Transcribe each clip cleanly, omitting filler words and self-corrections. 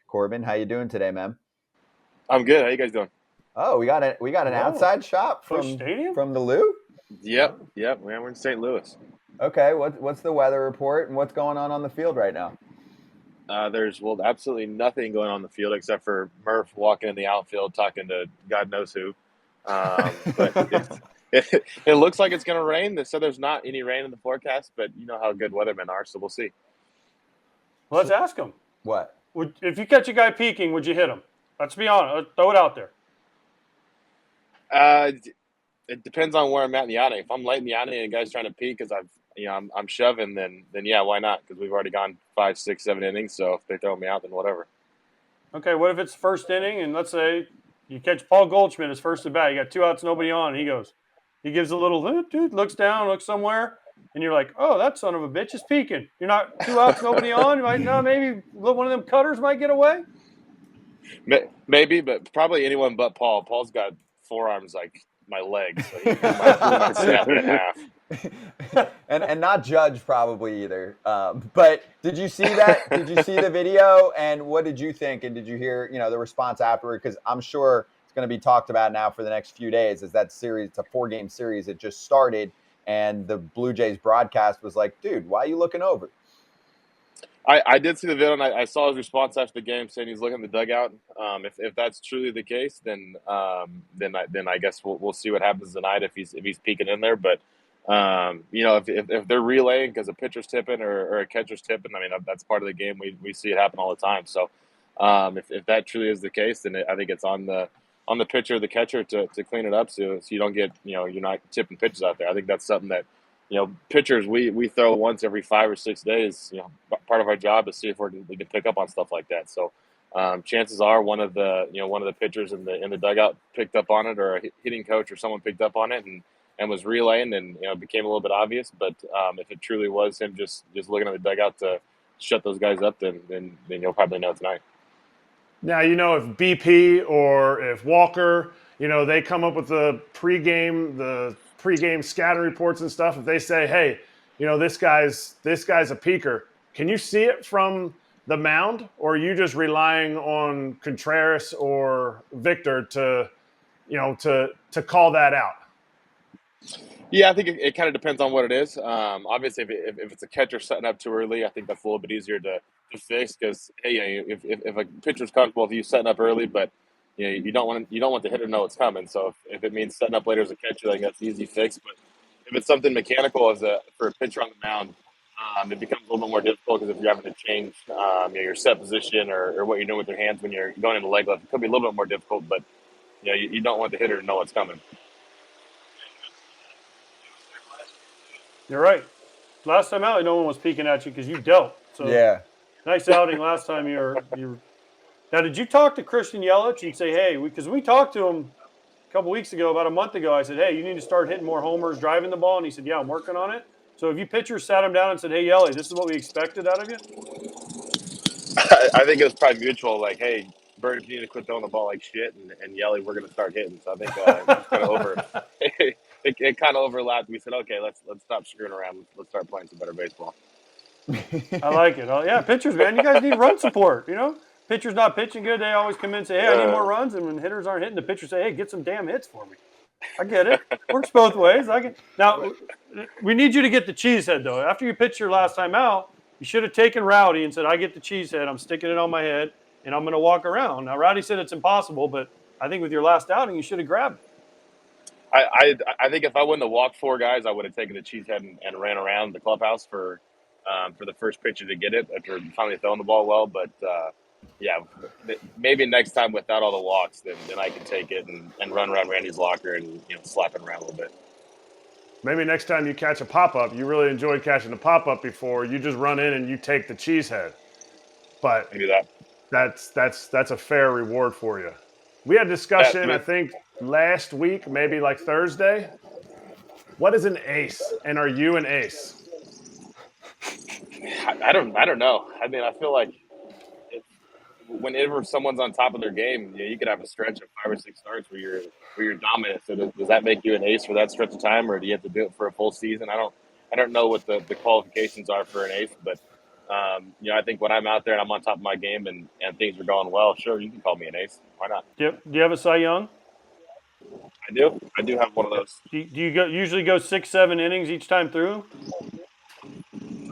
Corbin. How you doing today, man? I'm good. How you guys doing? Oh, we got an Oh, outside shot Bush from Stadium? from the Lou. Yep. Man, we're in St. Louis. Okay, what's the weather report and what's going on the field right now? There's absolutely nothing going on the field except for Murph walking in the outfield talking to God knows who. But it looks like it's going to rain. They said there's not any rain in the forecast, but you know how good weathermen are, so we'll see. Let's ask him. What? If you catch a guy peeking, would you hit him? Let's be honest. Let's throw it out there. Uh, it depends on where I'm at in the outing. If I'm late in the outing and a guy's trying to peek because I'm shoving, then yeah, why not? Because we've already gone 5, 6, 7 innings. So if they throw me out, then whatever. Okay, what if it's first inning and let's say you catch Paul Goldschmidt his first at bat. You got 2 outs, nobody on. And he gives a little, dude, looks down, looks somewhere. And you're like, oh, that son of a bitch is peeking. You're not 2 outs, nobody on. You might not, maybe one of them cutters might get away. Maybe, but probably anyone but Paul. Paul's got forearms like my legs, so he might snap it in half. and not Judge probably either. But did you see that? Did you see the video? And what did you think? And did you hear the response afterward? Because I'm sure it's going to be talked about now for the next few days. As that series, it's a 4-game series. It just started, and the Blue Jays broadcast was like, "Dude, why are you looking over?" I did see the video, and I saw his response after the game saying he's looking at the dugout. If that's truly the case, then I guess we'll see what happens tonight if he's peeking in there. But if they're relaying because a pitcher's tipping or a catcher's tipping, I mean that's part of the game. We see it happen all the time. So if that truly is the case, then I think it's on the pitcher or the catcher to clean it up so you don't get you're not tipping pitches out there. I think that's something that pitchers, we throw once every 5 or 6 days. Part of our job is see if we can pick up on stuff like that. So, chances are one of the pitchers in the dugout picked up on it, or a hitting coach or someone picked up on it and was relaying, and it became a little bit obvious. But if it truly was him just looking at the dugout to shut those guys up, then you'll probably know tonight. Now, if BP or if Walker, they come up with the pregame scatter reports and stuff. If they say, hey, this guy's a peaker, can you see it from the mound, or are you just relying on Contreras or Victor to call that out? Yeah, I think it kind of depends on what it is. Obviously, if it's a catcher setting up too early, I think that's a little bit easier to fix because hey, if a pitcher's comfortable with you setting up early, but you don't want the hitter to know it's coming. So if it means setting up later as a catcher, I think that's an easy fix. But if it's something mechanical for a pitcher on the mound, it becomes a little bit more difficult because if you're having to change your set position or what you're doing with your hands when you're going into leg left, it could be a little bit more difficult. But you don't want the hitter to know what's coming. You're right. Last time out, no one was peeking at you because you dealt. So Yeah. Nice outing last time. Now, did you talk to Christian Yelich and say, hey, because we talked to him a couple weeks ago, about a month ago, I said, hey, you need to start hitting more homers, driving the ball. And he said, yeah, I'm working on it. So have you pitchers sat him down and said, hey, Yelich, this is what we expected out of you? I think it was probably mutual. Like, hey, Burns, you need to quit throwing the ball like shit, and Yelly, we're going to start hitting. So I think it's kind of over. It kind of overlapped. We said, okay, let's stop screwing around. Let's start playing some better baseball. I like it. Oh, yeah, pitchers, man, you guys need run support. Pitchers not pitching good, they always come in and say, hey, I need more runs. And when hitters aren't hitting, the pitchers say, hey, get some damn hits for me. I get it. Works both ways. Now, we need you to get the cheese head, though. After you pitched your last time out, you should have taken Rowdy and said, I get the cheese head. I'm sticking it on my head, and I'm going to walk around. Now, Rowdy said it's impossible, but I think with your last outing, you should have grabbed it. I think if I wouldn't have walked 4 guys, I would have taken the cheese head and ran around the clubhouse for the first pitcher to get it after finally throwing the ball well. But, yeah, maybe next time without all the walks, then I can take it and run around Randy's locker and slap it around a little bit. Maybe next time you catch a pop-up, you really enjoyed catching a pop-up before, you just run in and you take the cheese head. But Maybe that. That's a fair reward for you. We had a discussion, I think, last week, maybe like Thursday. What is an ace, and are you an ace? I don't know. I mean, I feel like whenever someone's on top of their game, you could have a stretch of 5 or 6 starts where you're dominant. So does that make you an ace for that stretch of time, or do you have to do it for a full season? I don't know what the qualifications are for an ace, but I think when I'm out there and I'm on top of my game and things are going well, sure, you can call me an ace. Why not? Do you have a Cy Young? I do. I do have one of those. Do you usually go 6-7 innings each time through?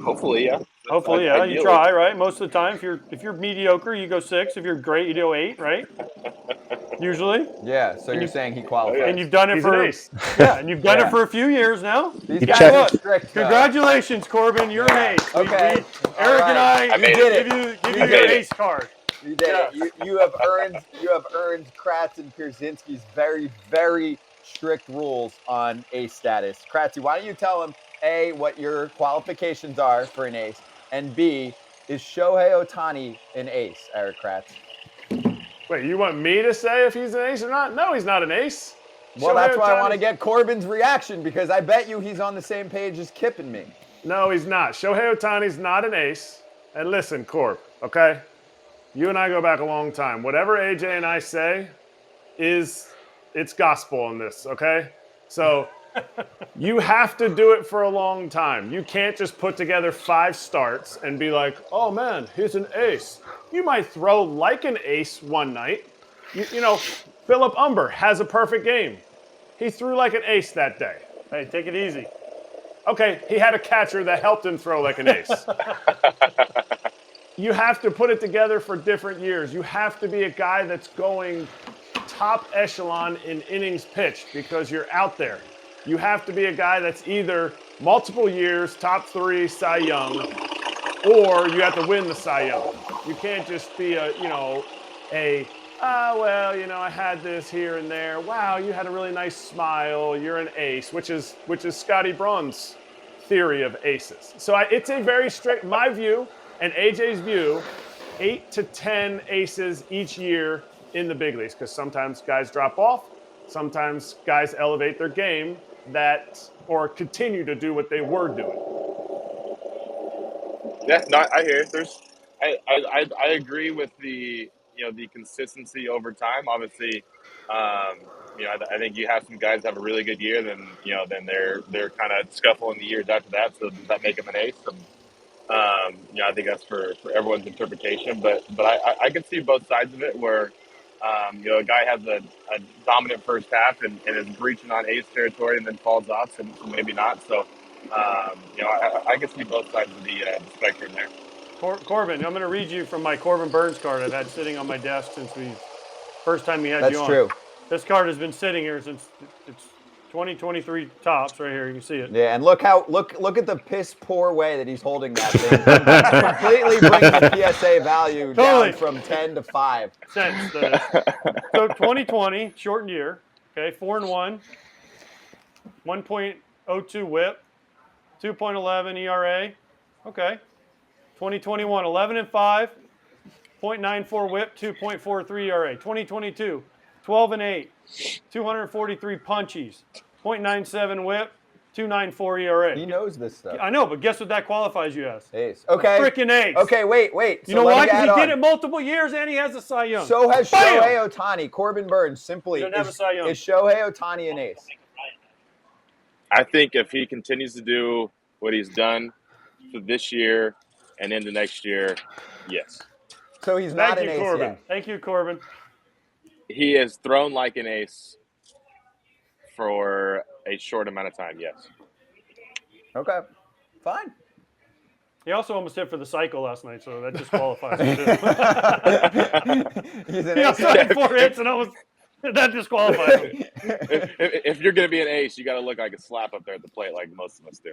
Hopefully, yeah. Hopefully, yeah. Ideally. You try, right? Most of the time, if you're mediocre, you go 6. If you're great, you do 8, right? Usually. Yeah. So you're saying he qualifies. And you've done it He's for an ace. Yeah, and you've done Yeah. it for a few years now. These Guess guys what? are strict. Congratulations, Corbin. You're an ace. Okay. Eric and I I made give it. you You your made it. ace card. You did it. You have earned Kratz and Pierzynski's very, very strict rules on ace status. Kratzy, why don't you tell him A, what your qualifications are for an ace, and B, is Shohei Ohtani an ace, Eric Kratz? Wait, you want me to say if he's an ace or not? No, he's not an ace. Well, Shohei that's why I want to Ohtani's- get Corbin's reaction, because I bet you he's on the same page as Kip and me. No, he's not. Shohei Ohtani's not an ace. And listen, Corb, okay? You and I go back a long time. Whatever AJ and I say it's gospel in this, okay? So you have to do it for a long time. You can't just put together 5 starts and be like, oh man, he's an ace. You might throw like an ace one night. You know, Philip Umber has a perfect game. He threw like an ace that day. Hey, take it easy. Okay, he had a catcher that helped him throw like an ace. You have to put it together for different years. You have to be a guy that's going top echelon in innings pitched because you're out there. You have to be a guy that's either multiple years, top 3 Cy Young, or you have to win the Cy Young. You can't just be I had this here and there. Wow, you had a really nice smile. You're an ace, which is Scotty Braun's theory of aces. So it's a very strict, my view and AJ's view, 8 to 10 aces each year in the big leagues, because sometimes guys drop off, sometimes guys elevate their game or continue to do what they were doing. Yeah, no, I hear it. I agree with the the consistency over time. Obviously, I think you have some guys have a really good year, then they're kind of scuffling the years after that. So does that make them an ace? I think that's for everyone's interpretation. But I can see both sides of it where a guy has a dominant first half and is breaching on ace territory and then falls off, and maybe not. So I can see both sides of the spectrum there. Corbin, I'm going to read you from my Corbin Burns card I've had sitting on my desk since first time we had you on. That's true. This card has been sitting here since it's 2023 tops right here. You can see it. Yeah, and look at the piss poor way that he's holding that thing. Completely brings the PSA value down from 10 to 5. Cents. So 2020 shortened year. Okay, 4-1, 1.02 WHIP, 2.11 ERA. Okay. 2021 11-5, 0.94 WHIP, 2.43 ERA. 2022 12-8, 243 punchies, 0.97 WHIP, 2.94 ERA. He knows this stuff. I know, but guess what that qualifies you as? Ace. Okay. Freaking ace. Okay, wait. You know why? Because he did it multiple years and he has a Cy Young. So has Bam! Shohei Ohtani. Corbin Burns simply Doesn't have a Cy Young. is Shohei Ohtani an ace? I think if he continues to do what he's done for this year and into next year, yes. So he's not Thank an you, ace Corbin. yet. Thank you, Corbin. He has thrown like an ace for a short amount of time, yes. Okay, fine. He also almost hit for the cycle last night, so that disqualifies him too. He's an He ace. also had 4 hits, and that disqualifies him. If you're going to be an ace, you got to look like a slap up there at the plate like most of us do.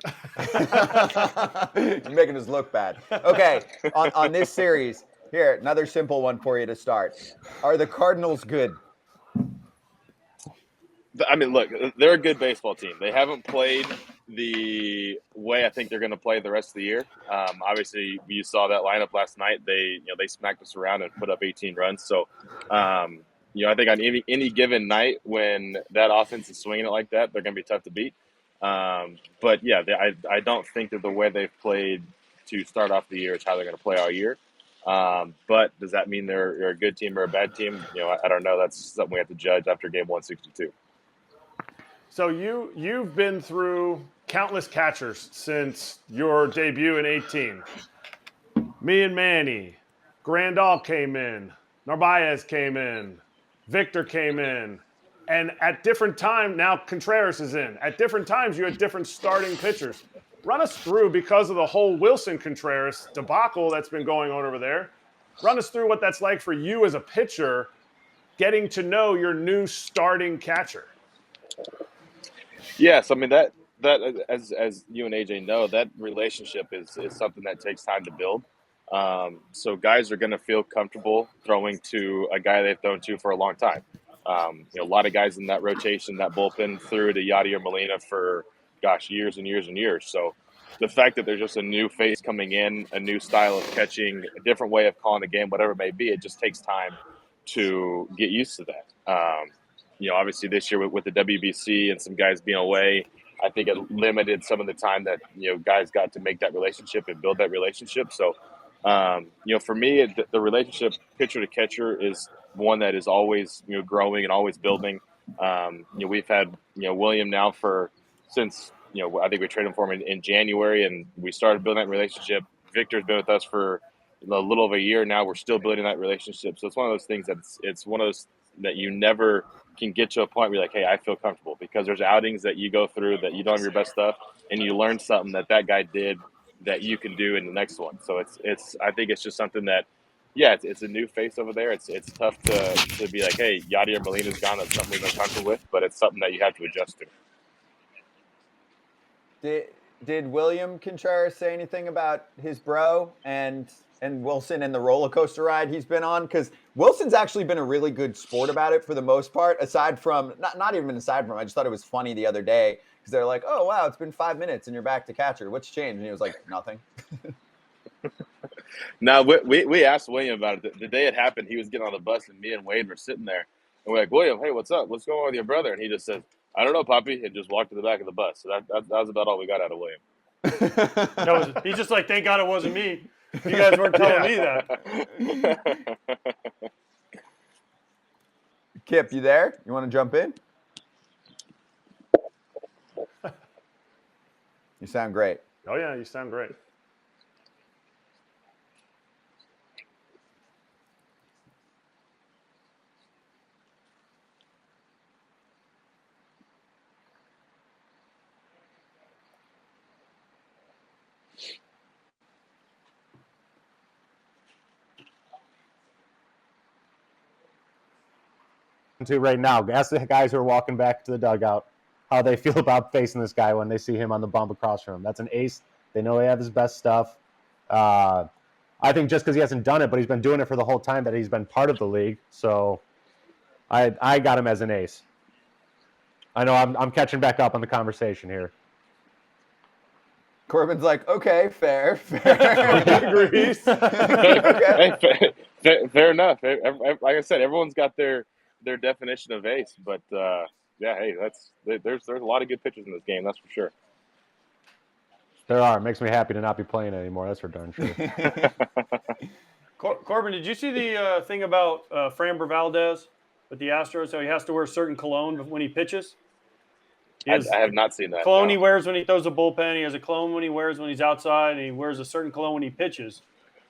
You're making us look bad. Okay, on this series, here, another simple one for you to start. Are the Cardinals good? I mean, look, they're a good baseball team. They haven't played the way I think they're going to play the rest of the year. Obviously, you saw that lineup last night. They smacked us around and put up 18 runs. So, I think on any given night when that offense is swinging it like that, they're going to be tough to beat. But yeah, I don't think that the way they've played to start off the year is how they're going to play all year. But does that mean they're a good team or a bad team? I don't know. That's something we have to judge after game 162. So you've been through countless catchers since your debut in 18. me and Manny, Grandal came in, Narvaez came in, Victor came in, and at different times, now Contreras is in. At different times, you had different starting pitchers. Run us through, because of the whole Wilson-Contreras debacle that's been going on over there, run us through what that's like for you as a pitcher, getting to know your new starting catcher. Yes, I mean that as you and AJ know, that relationship is something that takes time to build. So guys are going to feel comfortable throwing to a guy they've thrown to for a long time. A lot of guys in that rotation, that bullpen, threw to Yadier Molina for, years and years and years. So the fact that there's just a new face coming in, a new style of catching, a different way of calling the game, whatever it may be, it just takes time to get used to that. Obviously this year with the WBC and some guys being away, I think it limited some of the time that, guys got to make that relationship and build that relationship. So, for me, the relationship pitcher to catcher is one that is always, growing and always building. We've had, William now since I think we traded him for him in January, and we started building that relationship. Victor's been with us for a little over a year now. We're still building that relationship. So it's one of those things it's one of those that you never can get to a point where you're like, hey, I feel comfortable, because there's outings that you go through that you don't have your best stuff, and you learn something that guy did that you can do in the next one. So I think it's just something that, it's a new face over there. It's tough to be like, hey, Yadier Molina's gone. That's something we've been comfortable with, but it's something that you have to adjust to. Did William Contreras say anything about his bro and Wilson and the roller coaster ride he's been on? Because Wilson's actually been a really good sport about it for the most part, aside from, not even aside from, I just thought it was funny the other day because they're like, oh, wow, it's been 5 minutes and you're back to catcher. What's changed? And he was like, nothing. Now, we asked William about it. The day it happened, he was getting on the bus, and me and Wade were sitting there. And we're like, William, hey, what's up? What's going on with your brother? And he just said, I don't know, Poppy, and just walked to the back of the bus. So that was about all we got out of William. He's just like, thank God it wasn't me. You guys weren't telling me that. Kip, you there? You want to jump in? You sound great. Oh, yeah, you sound great. To right now, ask the guys who are walking back to the dugout how they feel about facing this guy when they see him on the bump across from him. That's an ace. They know they have his best stuff. I think just because he hasn't done it, but he's been doing it for the whole time that he's been part of the league. So I got him as an ace. I know I'm catching back up on the conversation here. Corbin's like, okay, fair. Agrees. Okay. Hey, fair enough. Like I said, everyone's got their definition of ace, but hey, there's a lot of good pitchers in this game, that's for sure. There are. It makes me happy to not be playing anymore. That's for darn sure. Corbin, did you see the thing about Framber Valdez with the Astros? How he has to wear a certain cologne when he pitches? I have not seen that. Cologne he wears when he throws a bullpen. He has a cologne when he wears when he's outside, and he wears a certain cologne when he pitches.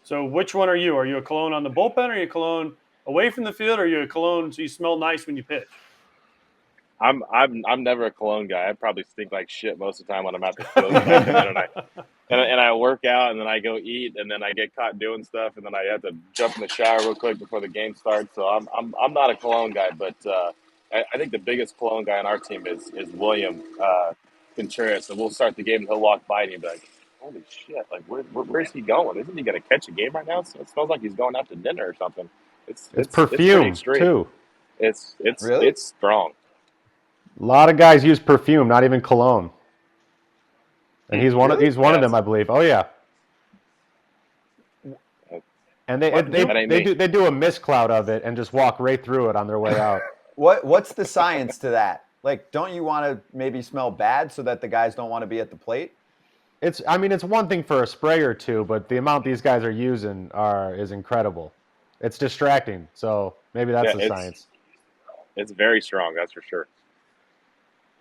So which one are you? Are you a cologne on the bullpen, or are you a cologne away from the field, or are you a cologne so you smell nice when you pitch? I'm never a cologne guy. I probably stink like shit most of the time when I'm at the field. and I work out, and then I go eat, and then I get caught doing stuff, and then I have to jump in the shower real quick before the game starts. So I'm not a cologne guy, but I think the biggest cologne guy on our team is William Contreras. So we'll start the game, and he'll walk by, and he'll be like, holy shit, like where's he going? Isn't he going to catch a game right now? It smells like he's going out to dinner or something. It's perfume too. It's really? It's strong. A lot of guys use perfume, not even cologne. And he's one of them, I believe. Oh yeah. And they do a mist cloud of it and just walk right through it on their way out. What's the science to that? Like, don't you want to maybe smell bad so that the guys don't want to be at the plate? It's one thing for a spray or two, but the amount these guys are using is incredible. It's distracting, so maybe that's the science. It's very strong, that's for sure.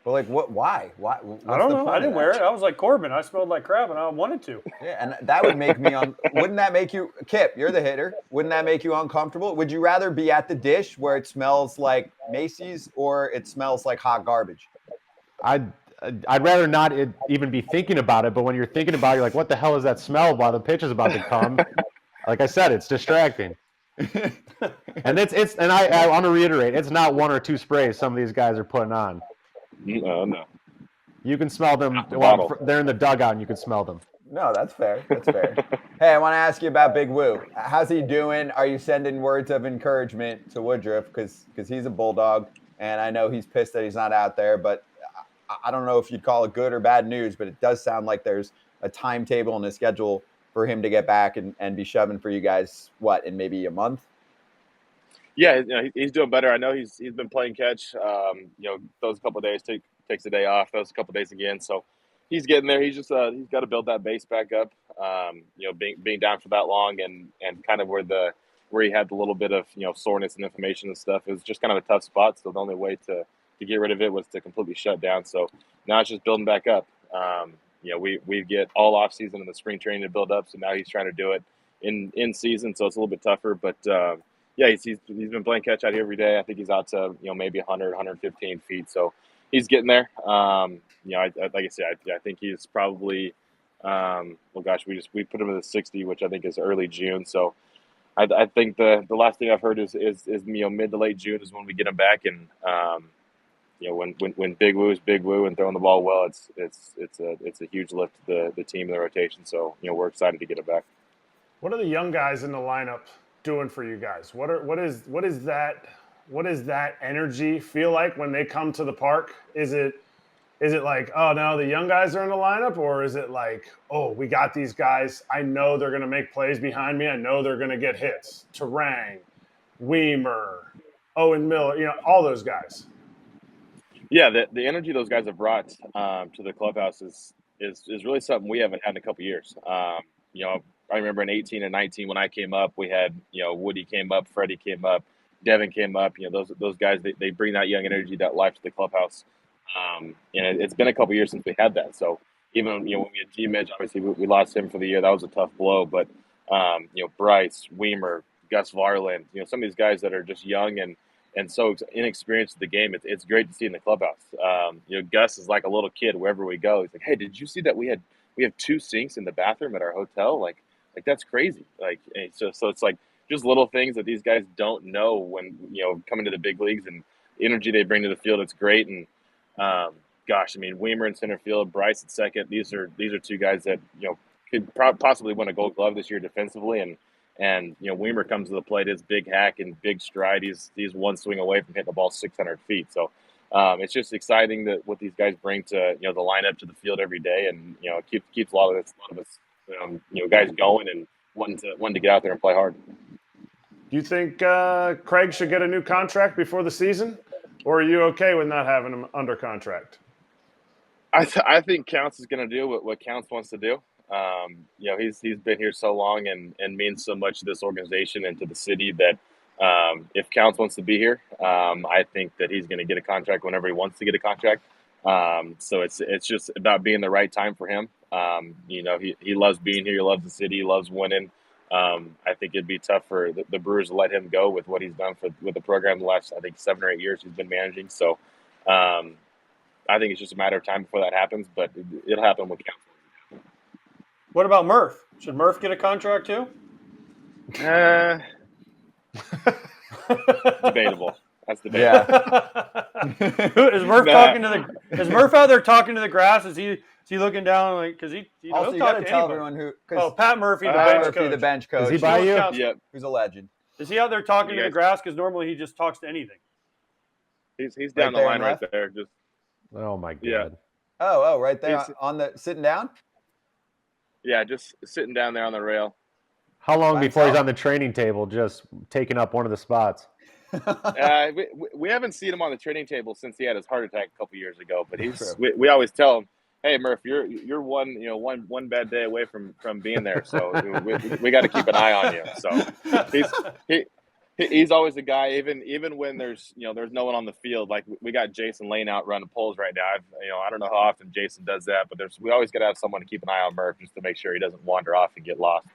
But like, what? Why? What's I don't the know. point I of didn't that? wear it. I was like Corbin. I smelled like crap, and I wanted to. Yeah, and that would make me wouldn't that make you, Kip, you're the hitter. Wouldn't that make you uncomfortable? Would you rather be at the dish where it smells like Macy's or it smells like hot garbage? I'd rather not even be thinking about it, but when you're thinking about it, you're like, what the hell is that smell while the pitch is about to come? Like I said, it's distracting. And I want to reiterate, it's not 1 or 2 sprays some of these guys are putting on. No. You can smell them. The bottle. They're in the dugout and you can smell them. No, that's fair. That's fair. Hey, I want to ask you about Big Woo. How's he doing? Are you sending words of encouragement to Woodruff? Because he's a Bulldog, and I know he's pissed that he's not out there, but I don't know if you'd call it good or bad news, but it does sound like there's a timetable and a schedule for him to get back and be shoving for you guys, in maybe a month? Yeah, he's doing better. I know he's been playing catch. Those couple of days takes a day off. Those couple of days again. So he's getting there. He's just he's got to build that base back up. Being down for that long and kind of where he had the little bit of soreness and inflammation and stuff, it was just kind of a tough spot. So the only way to get rid of it was to completely shut down. So now it's just building back up. We get all off season and the spring training to build up. So now he's trying to do it in season. So it's a little bit tougher, but. He's been playing catch out here every day. I think he's out to maybe 100, 115 feet. So he's getting there. Like I said, I think he's probably we put him in the 60, which I think is early June. So I think the last thing I've heard is mid to late June is when we get him back. And when Big Woo is Big Woo and throwing the ball well, it's a huge lift to the team and the rotation. So we're excited to get it back. What are the young guys in the lineup doing for you guys? What is that energy feel like when they come to the park? Is it like, oh no, the young guys are in the lineup, or is it like, oh, we got these guys, I know they're going to make plays behind me, I know they're going to get hits? Terang, Weimer, Owen Miller, all those guys. Yeah, the energy those guys have brought to the clubhouse is really something we haven't had in a couple years. I remember in 18 and 19 when I came up, we had, Woody came up, Freddie came up, Devin came up. Those guys, they bring that young energy, that life to the clubhouse. And it's been a couple years since we had that. So even, when we had G-Midge, obviously we lost him for the year. That was a tough blow. But, Bryce, Weimer, Gus Varland, some of these guys that are just young and so inexperienced in the game, it's great to see in the clubhouse. Gus is like a little kid wherever we go. He's like, hey, did you see that we have 2 sinks in the bathroom at our hotel? Like that's crazy. So it's like just little things that these guys don't know when coming to the big leagues, and the energy they bring to the field. It's great. And Weimer in center field, Bryce at second. These are 2 guys that could possibly win a Gold Glove this year defensively. And Weimer comes to the plate, his big hack and big stride. He's one swing away from hitting the ball 600 feet. So it's just exciting that what these guys bring to the lineup, to the field every day, and it keeps a lot of us guys going and wanting to get out there and play hard. Do you think Craig should get a new contract before the season, or are you okay with not having him under contract? I think Counts is going to do what Counts wants to do. He's been here so long and means so much to this organization and to the city that if Counts wants to be here, I think that he's going to get a contract whenever he wants to get a contract. So it's just about being the right time for him. He loves being here. He loves the city. He loves winning. I think it'd be tough for the Brewers to let him go with what he's done with the program the last, I think, 7 or 8 years he's been managing. So I think it's just a matter of time before that happens, but it'll happen with Counts. What about Murph? Should Murph get a contract too? Debatable. That's debatable. Yeah. Is Murph Is Murph out there talking to the grass? Is he looking down like because he also he'll you talk gotta to tell anybody. everyone who Pat Murphy, the bench coach. Is he by you? Yep. Who's a legend? Is he out there talking to the grass? Because normally he just talks to anything. He's down the line right there. Just oh my god. Yeah. Oh, right there on the sitting down. Yeah, just sitting down there on the rail. How long before he's on the training table, just taking up one of the spots? We haven't seen him on the training table since he had his heart attack a couple years ago. But we always tell him, "Hey Murph, you're one bad day away from being there. So we got to keep an eye on you." So He's always the guy, even when there's no one on the field. Like we got Jason Lane out running polls right now. I don't know how often Jason does that, but we always got to have someone to keep an eye on Murph just to make sure he doesn't wander off and get lost.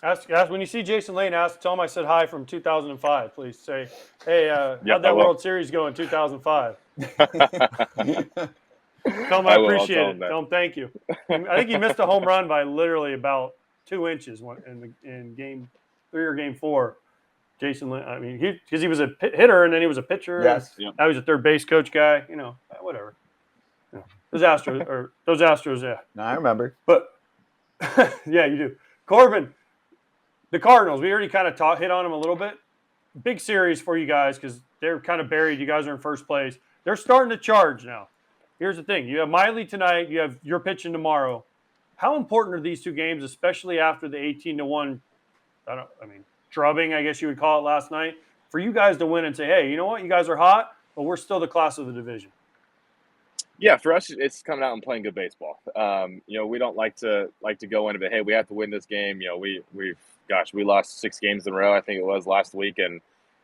Ask when you see Jason Lane. Tell him I said hi from 2005. Please say, hey, how'd Yep, that World Series go in 2005? Tell him I appreciate it. Tell him thank you. I think he missed a home run by literally about 2 inches in game 3 or game 4. Jason Lane, I mean, because he was a hitter and then he was a pitcher. Yes. Now he's a third base coach guy. Whatever. Those Astros, yeah. No, I remember. But yeah, you do. Corbin, the Cardinals. We already kind of hit on them a little bit. Big series for you guys because they're kind of buried. You guys are in first place. They're starting to charge now. Here's the thing: you have Miley tonight. You have your pitching tomorrow. How important are these 2 games, especially after the 18-1? Drubbing, I guess you would call it last night, for you guys to win and say, hey, you know what? You guys are hot, but we're still the class of the division. Yeah, for us, it's coming out and playing good baseball. We don't like to go into it. Hey, we have to win this game. We lost 6 games in a row. I think it was last week, and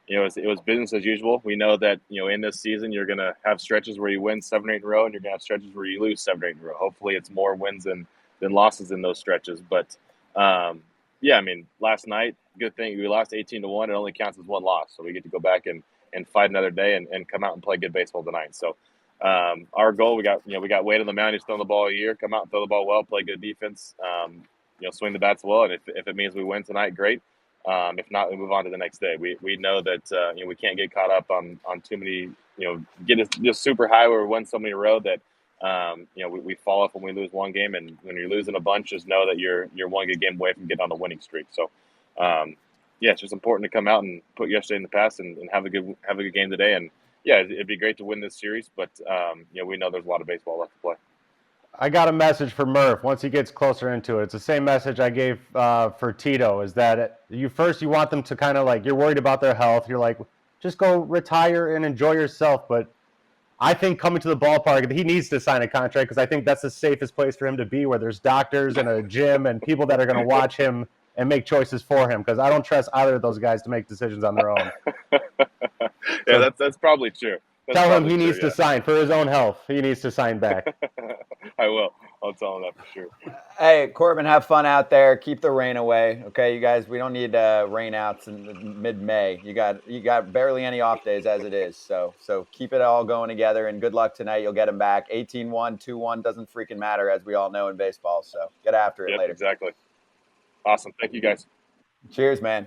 it was business as usual. We know that in this season you're going to have stretches where you win 7 or 8 in a row, and you're going to have stretches where you lose 7 or 8 in a row. Hopefully, it's more wins than losses in those stretches. But last night, good thing we lost 18-1. It only counts as 1 loss, so we get to go back and fight another day and come out and play good baseball tonight. So our goal, we got weight on the mound. He's thrown the ball a year. Come out and throw the ball well, play good defense. Swing the bats well, and if it means we win tonight, great. If not, we move on to the next day. We know that we can't get caught up on too many. Get just super high where we win so many in a row that we fall off when we lose 1 game, and when you're losing a bunch, just know that you're 1 good game away from getting on the winning streak. So, it's just important to come out and put yesterday in the past and have a good game today. And yeah, it'd be great to win this series, but we know there's a lot of baseball left to play. I got a message for Murph once he gets closer into it. It's the same message I gave for Tito, is that you want them to kind of like, you're worried about their health. You're like, just go retire and enjoy yourself. But I think coming to the ballpark, he needs to sign a contract because I think that's the safest place for him to be, where there's doctors and a gym and people that are going to watch him and make choices for him, because I don't trust either of those guys to make decisions on their own. Yeah, that's probably true. Tell him he needs to sign for his own health. He needs to sign back. I will. I'll tell him that for sure. Hey, Corbin, have fun out there. Keep the rain away, okay? You guys, we don't need rainouts in mid-May. You got barely any off days as it is. So keep it all going together, and good luck tonight. You'll get them back. 18-1, 2-1 doesn't freaking matter, as we all know in baseball. So get after it later. Exactly. Awesome. Thank you, guys. Cheers, man.